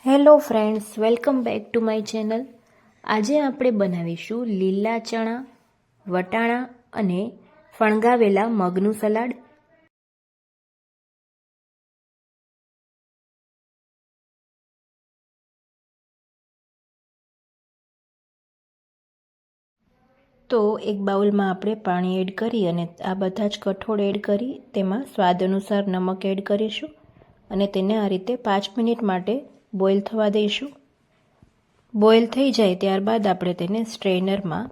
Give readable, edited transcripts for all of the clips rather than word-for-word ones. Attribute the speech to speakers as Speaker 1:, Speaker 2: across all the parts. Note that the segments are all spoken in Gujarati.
Speaker 1: Hello friends, welcome back to my channel. આજે આપણે બનાવીશું લીલા ચણા, વટાણા અને ફણગાવેલા મગનું સલાડ. તો એક બાઉલમાં આપણે પાણી એડ કરી અને આ બધા જ કઠોળ એડ કરી તેમાં સ્વાદ અનુસાર નમક એડ કરીશું અને તેને આ રીતે 5 મિનિટ માટે બોઇલ થવા દઈશું. બોઇલ થઈ જાય ત્યારબાદ આપણે તેને સ્ટ્રેનરમાં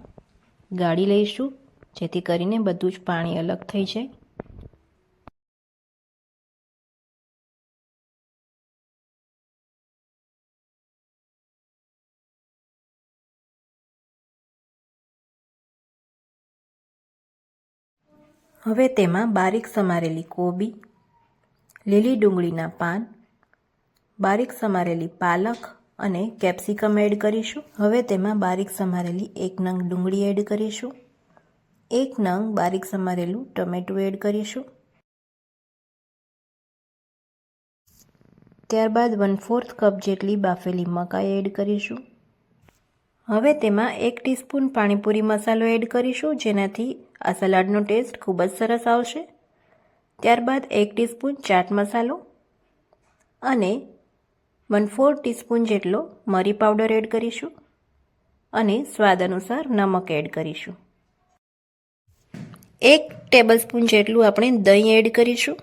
Speaker 1: ગાળી લઈશું, જેથી કરીને બધું જ પાણી અલગ થઈ જાય. હવે તેમાં બારીક સમારેલી કોબી, લીલી ડુંગળીના પાન, બારીક સમારેલી પાલક અને કેપ્સિકમ એડ કરીશું. હવે તેમાં બારીક સમારેલી 1 નંગ ડુંગળી એડ કરીશું. 1 નંગ બારીક સમારેલું ટમેટું એડ કરીશું. ત્યારબાદ 1/4 કપ જેટલી બાફેલી મકાઈ એડ કરીશું. હવે તેમાં 1 ટીસ્પૂન પાણીપુરી મસાલો એડ કરીશું, જેનાથી આ સલાડનો ટેસ્ટ ખૂબ જ સરસ આવશે. ત્યારબાદ 1 ટીસ્પૂન ચાટ મસાલો અને 1/4 ટીસ્પૂન જેટલો મરી પાવડર એડ કરીશું અને સ્વાદ અનુસાર નમક એડ કરીશું. 1 ટેબલસ્પૂન જેટલું આપણે દહીં એડ કરીશું.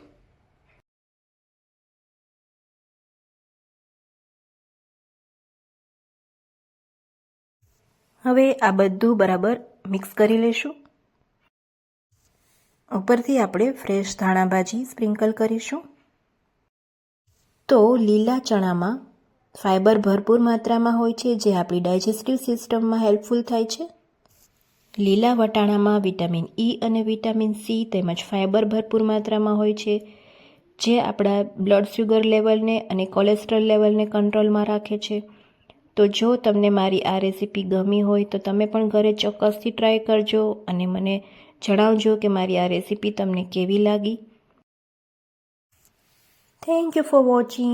Speaker 1: હવે આ બધું બરાબર મિક્સ કરી લઈશું. ઉપરથી આપણે ફ્રેશ ધાણા ભાજી સ્પ્રિંકલ કરીશું. તો લીલા ચણામાં ફાઇબર ભરપૂર માત્રામાં હોય છે, જે આપણી ડાયજેસ્ટિવ સિસ્ટમમાં હેલ્પફુલ થાય છે. લીલા વટાણામાં વિટામિન ઈ અને વિટામિન સી તેમજ ફાઇબર ભરપૂર માત્રામાં હોય છે, જે આપણા બ્લડ શુગર લેવલને અને કોલેસ્ટ્રોલ લેવલને કંટ્રોલમાં રાખે છે. તો જો તમને મારી આ રેસીપી ગમી હોય તો તમે પણ ઘરે ચોક્કસથી ટ્રાય કરજો અને મને જણાવજો કે મારી આ રેસીપી તમને કેવી લાગી. Thank you for watching.